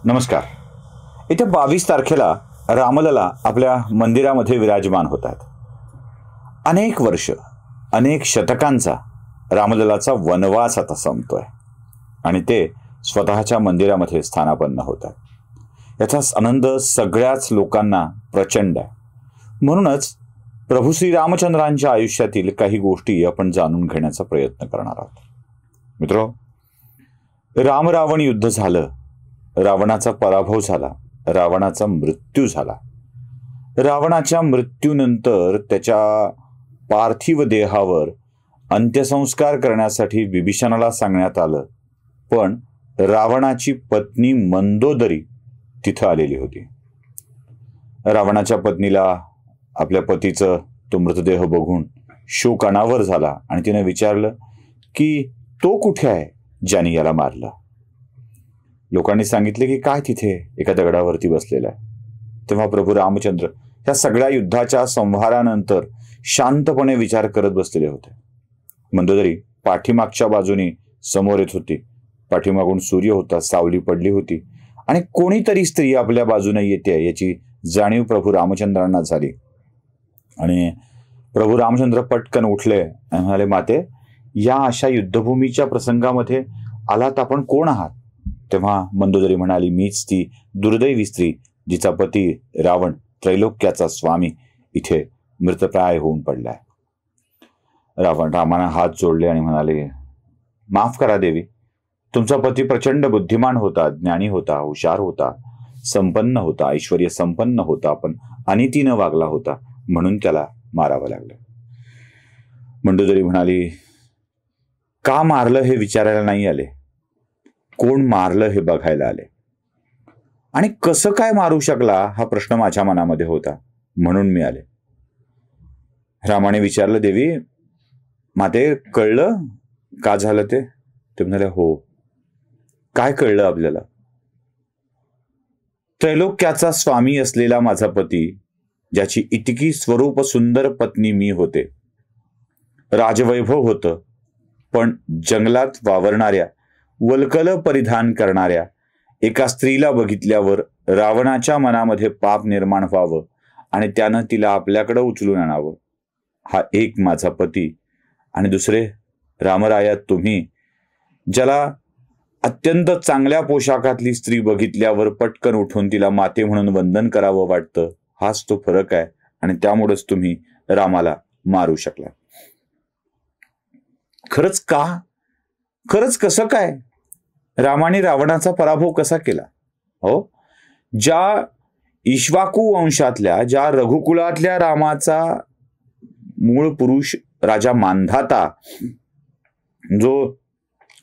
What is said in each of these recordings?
नमस्कार. येत्या 22 तारखेला रामलला आपल्या मंदिरामध्ये विराजमान होतात. अनेक वर्ष, अनेक शतकांचा रामललाचा वनवास आता संपतोय आणि ते स्वतःच्या मंदिरामध्ये स्थानापन्न होतात. याचा आनंद सगळ्याच लोकांना प्रचंड आहे. म्हणूनच प्रभू श्रीरामचंद्रांच्या आयुष्यातील काही गोष्टी आपण जाणून घेण्याचा प्रयत्न करणार आहोत. मित्रो, राम रावण युद्ध झालं, रावणाचा पराभव झाला, रावणाचा मृत्यू झाला. रावणाच्या मृत्यूनंतर त्याच्या पार्थिव देहावर अंत्यसंस्कार करण्यासाठी विभीषणाला सांगण्यात आलं, पण रावणाची पत्नी मंदोदरी तिथं आलेली होती. रावणाच्या पत्नीला आपल्या पतीचं तो मृतदेह बघून शोक अनावर झाला आणि तिने विचारलं की तो कुठे आहे ज्याने याला मारलं. लोकांनी सांगितले की काय तिथे एका दगडावरती बसलेला आहे. तेव्हा प्रभू रामचंद्र या सगळ्या युद्धाच्या संहारानंतर शांतपणे विचार करत बसलेले होते. मंदोदरी पाठीमागच्या बाजूने समोर येत होती. पाठीमागून सूर्य होता, सावली पडली होती आणि कोणीतरी स्त्री आपल्या बाजूने येते याची जाणीव प्रभू रामचंद्रांना झाली. आणि प्रभू रामचंद्र पटकन उठले आणि म्हणाले, माते, या अशा युद्धभूमीच्या प्रसंगामध्ये आलात आपण कोण आहात? तेव्हा मंदोदरी म्हणाली, मीच ती दुर्दैवी स्त्री जिचा पती रावण त्रैलोक्याचा स्वामी इथे मृतप्राय होऊन पडलाय. रामाने हात जोडले आणि म्हणाले, माफ करा देवी, तुमचा पती प्रचंड बुद्धिमान होता, ज्ञानी होता, हुशार होता, संपन्न होता, ऐश्वर्य संपन्न होता, पण अनितीनं वागला होता म्हणून त्याला मारावं लागलं. मंदोदरी म्हणाली, का मारलं हे विचारायला नाही आले, कोण मारलं हे बघायला आले. आणि कसं काय मारू शकला हा प्रश्न माझ्या मनामध्ये होता, म्हणून मी आले. रामाने विचारलं, देवी माते, कळलं का झालं ते? ते म्हणाले, हो. काय कळलं आपल्याला? त्रैलोक्याचा स्वामी असलेला माझा पती, ज्याची इतकी स्वरूप सुंदर पत्नी मी होते, राजवैभव होतं, पण जंगलात वावरणाऱ्या, वल्कल परिधान करणाऱ्या एका स्त्रीला बघितल्यावर रावणाच्या मनामध्ये पाप निर्माण व्हावं आणि त्यानं तिला आपल्याकडे उचलून आणावं. हा एक माझा पती. आणि दुसरे रामराया तुम्ही, ज्याला अत्यंत चांगल्या पोशाखातली स्त्री बघितल्यावर पटकन उठून तिला माते म्हणून वंदन करावं वाटतं, हाच तो फरक आहे. आणि त्यामुळेच तुम्ही रामाला मारू शकला. खरंच का? खरंच कसं काय? रामाने रावणाचा पराभव कसा केला? हो, ज्या इक्ष्वाकू वंशातल्या, ज्या रघुकुलातल्या रामाचा मूळ पुरुष राजा मांधाता, जो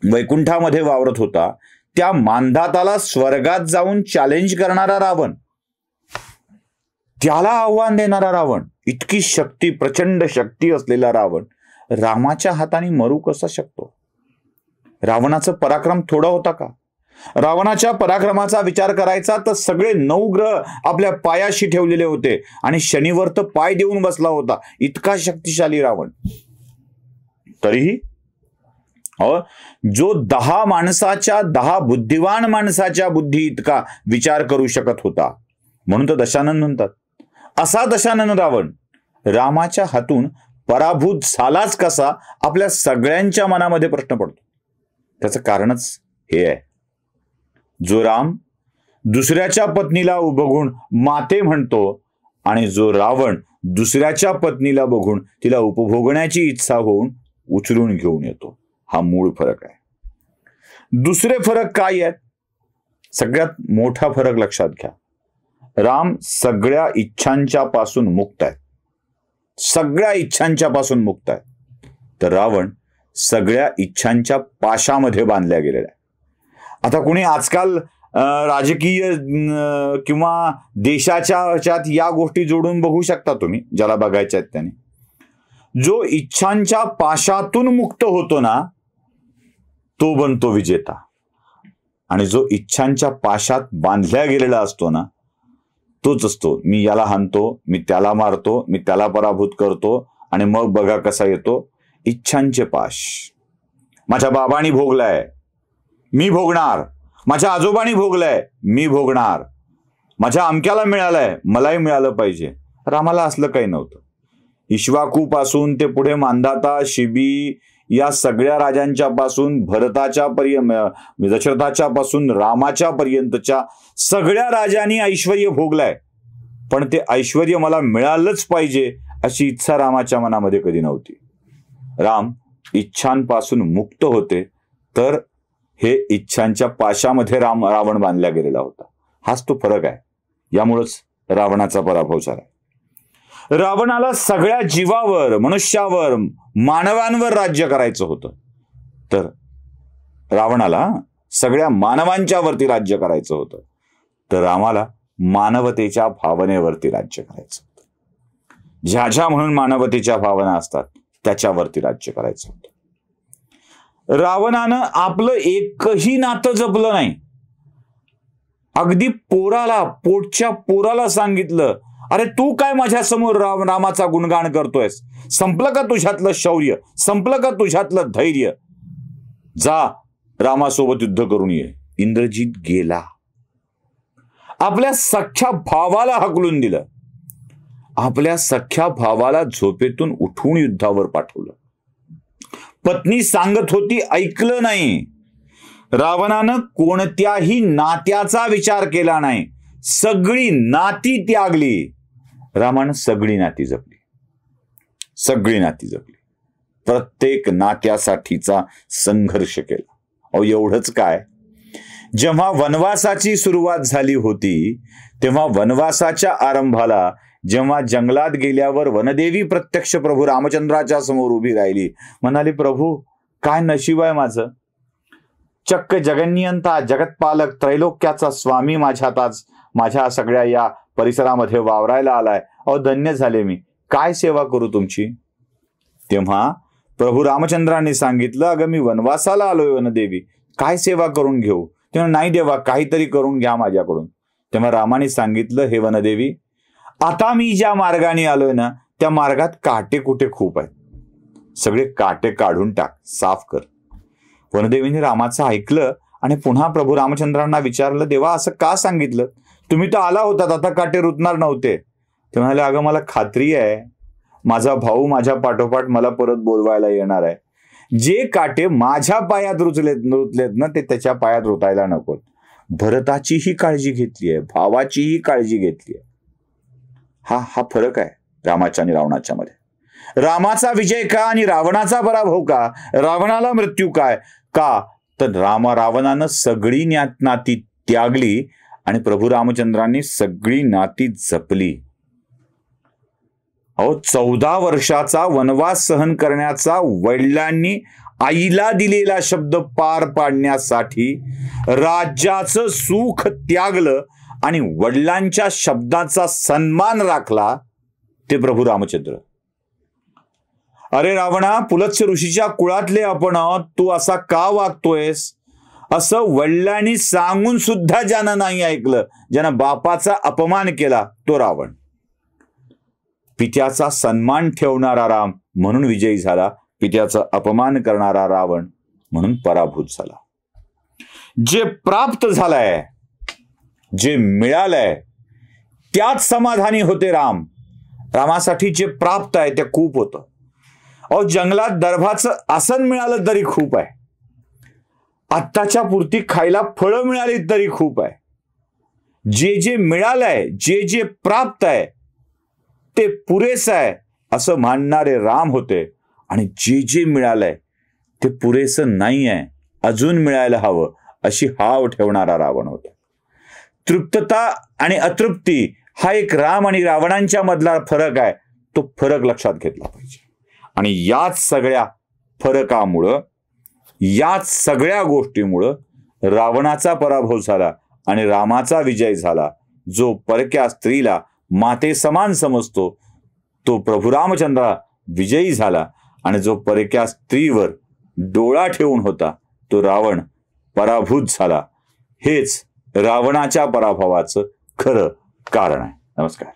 वैकुंठामध्ये वावरत होता, त्या मांधाताला स्वर्गात जाऊन चॅलेंज करणारा रावण, त्याला आव्हान देणारा रावण, इतकी शक्ती, प्रचंड शक्ती असलेला रावण रामाच्या हाताने मरू कसा शकतो? रावणाचा पराक्रम थोडा होता का? रावणाच्या पराक्रमाचा विचार करायचा तर सगळे 9 ग्रह आपल्या पायाशी ठेवलेले होते आणि शनीवर तर पाय देऊन बसला होता, इतका शक्तिशाली रावण. तरीही जो 10 माणसाच्या, 10 बुद्धिवान माणसाच्या बुद्धी इतका विचार करू शकत होता, म्हणून तर दशानन म्हणतात, असा दशानन रावण रामाच्या हातून पराभूत झालाच कसा, आपल्या सगळ्यांच्या मनामध्ये प्रश्न पडतो. त्याचं कारणच हे आहे, जो राम दुसऱ्याच्या पत्नीला बघून माते म्हणतो आणि जो रावण दुसऱ्याच्या पत्नीला बघून तिला उपभोगण्याची इच्छा होऊन उचलून घेऊन येतो, हा मूळ फरक आहे. दुसरे फरक काय आहेत? सगळ्यात मोठा फरक लक्षात घ्या. राम सगळ्या इच्छांच्या पासून मुक्त आहे, सगळ्या इच्छांच्या पासून मुक्त आहे, तर रावण सगळ्या इच्छांच्या पाशामध्ये बांधल्या गेलेला आहे. आता कोणी आजकाल राजकीय किंवा देशाच्या ह्याच्यात या गोष्टी जोडून बघू शकता तुम्ही, ज्याला बघायच्या आहेत त्याने. जो इच्छांच्या पाशातून मुक्त होतो ना, तो बनतो विजेता. आणि जो इच्छांच्या पाशात बांधल्या गेलेला असतो ना, तोच असतो, मी याला हाणतो, मी त्याला मारतो, मी त्याला पराभूत करतो आणि मग बघा कसा येतो इच्छांचे पाश. माझ्या बाबांनी भोगलाय, मी भोगणार, माझ्या आजोबांनी भोगलंय, मी भोगणार. माझ्या अमक्याला मिळालंय, मलाही मिळालं पाहिजे. रामाला असलं काही नव्हतं. इक्ष्वाकू पासून ते पुढे मांधाता, शिबी या सगळ्या राजांच्या पासून, भरताच्या पर्यंत, दशरथाच्या पासून रामाच्या पर्यंतच्या सगळ्या राजांनी ऐश्वर्य भोगलंय. पण ते ऐश्वर्य मला मिळालंच पाहिजे अशी इच्छा रामाच्या मनामध्ये कधी नव्हती. राम इच्छांपासून मुक्त होते, तर हे इच्छांच्या पाशामध्ये रावण बांधला गेलेला होता. हाच तो फरक आहे. यामुळेच रावणाचा पराभव झाला. रावणाला सगळ्या जीवावर, मनुष्यावर, मानवांवर राज्य करायचं होतं, तर रावणाला सगळ्या मानवांच्या वरती राज्य करायचं होतं, तर रामाला मानवतेच्या भावनेवरती राज्य करायचं होतं. ज्या ज्या म्हणून मानवतेच्या भावना असतात त्याच्यावरती राज्य करायचं होतं. रावणानं आपलं एकही नातं जपलं नाही. अगदी पोराला, पोटच्या पोराला सांगितलं, अरे तू काय माझ्या समोर रामाचा गुणगान करतोयस? संपलं का तुझ्यातलं शौर्य? संपलं का तुझ्यातलं धैर्य? जा रामासोबत युद्ध करून ये. इंद्रजित गेला. आपल्या सख्या भावाला हाकलून दिलं. आपल्या सख्या भावाला झोपेतून उठवून युद्धावर पाठवलं. पत्नी सांगत होती, ऐकलं नाही. रावणानं कोणत्याही नात्याचा विचार केला नाही. सगळी नाती त्यागली. रामानं सगळी नाती जपली. सगळी नाती जपली. प्रत्येक नात्यासाठीचा संघर्ष केला. अहो एवढंच काय, जेव्हा वनवासाची सुरुवात झाली होती, तेव्हा वनवासाच्या आरंभाला जेव्हा जंगलात गेल्यावर वनदेवी प्रत्यक्ष प्रभू रामचंद्राच्या समोर उभी राहिली. म्हणाली, प्रभू काय नशीब आहे माझं. चक्क जगन्नियंता, जगतपालक, त्रैलोक्याचा स्वामी माझ्यात आज माझ्या सगळ्या या परिसरामध्ये वावरायला आलाय. अहो धन्य झाले मी. काय सेवा करू तुमची? तेव्हा प्रभू रामचंद्रांनी सांगितलं, अगं मी वनवासाला आलोय वनदेवी, काय सेवा करून घेऊ? तेव्हा नाही देवा, काहीतरी करून घ्या माझ्याकडून. तेव्हा रामाने सांगितलं, हे वनदेवी, आता मी ज्या मार्गाने आलोय ना, त्या मार्गात काटे कुठे खूप आहेत. सगळे काटे काढून टाक, साफ कर. वनदेवीने रामाचं ऐकलं आणि पुन्हा प्रभू रामचंद्रांना विचारलं, देवा असं का सांगितलं? तुम्ही तर आला होतात, आता काटे रुतणार नव्हते. ते म्हणाले, अगं मला खात्री आहे माझा भाऊ माझ्या पाठोपाठ मला परत बोलवायला येणार आहे. जे काटे माझ्या पायात रुतलेत ना, ते त्याच्या पायात रुतायला नकोत. भरताचीही काळजी घेतली आहे, भावाचीही काळजी घेतली आहे. हा फरक आहे रामाच्या आणि रावणाच्या मध्ये. रामाचा विजय का आणि रावणाचा पराभव का? रावणाला मृत्यू काय का? तर रावणानं सगळी नाती त्यागली आणि प्रभू रामचंद्रांनी सगळी नाती जपली. अहो 14 वर्षाचा वनवास सहन करण्याचा वडिलांनी आईला दिलेला शब्द पार पाडण्यासाठी राज्याचं सुख त्यागलं आणि वडिलांच्या शब्दाचा सन्मान राखला ते प्रभू रामचंद्र. अरे रावणा, पुलत्स्य ऋषीच्या कुळातले आपण, तू असा का वागतोयस? असं वडिलांनी सांगून सुद्धा ज्यानं नाही ऐकलं, ज्यानं बापाचा अपमान केला, तो रावण. पित्याचा सन्मान ठेवणारा राम म्हणून विजयी झाला, पित्याचा अपमान करणारा रावण म्हणून पराभूत झाला. जे प्राप्त झालंय, जे मिळालंय, त्यात समाधानी होते राम. रामासाठी जे प्राप्त आहे ते खूप होतं. अहो जंगलात दर्भाचं आसन मिळालं तरी खूप आहे. आत्ताच्या पुरती खायला फळं मिळाली तरी खूप आहे. जे जे मिळालंय, जे जे प्राप्त आहे ते पुरेसं आहे असं मानणारे राम होते. आणि जे जे मिळालंय ते पुरेसं नाही आहे, अजून मिळायला हवं अशी हाव ठेवणारा रावण होता. तृप्तता आणि अतृप्ती हा एक राम आणि रावणांच्या मधला फरक आहे. तो फरक लक्षात घेतला पाहिजे. आणि याच सगळ्या फरकामुळं, याच सगळ्या गोष्टीमुळं रावणाचा पराभव झाला आणि रामाचा विजय झाला. जो परक्या स्त्रीला माते समान समजतो तो प्रभू रामचंद्र विजयी झाला आणि जो परक्या स्त्रीवर डोळा ठेवून होता तो रावण पराभूत झाला. हेच रावणाच्या पराभवाचं खरं कारण आहे. नमस्कार.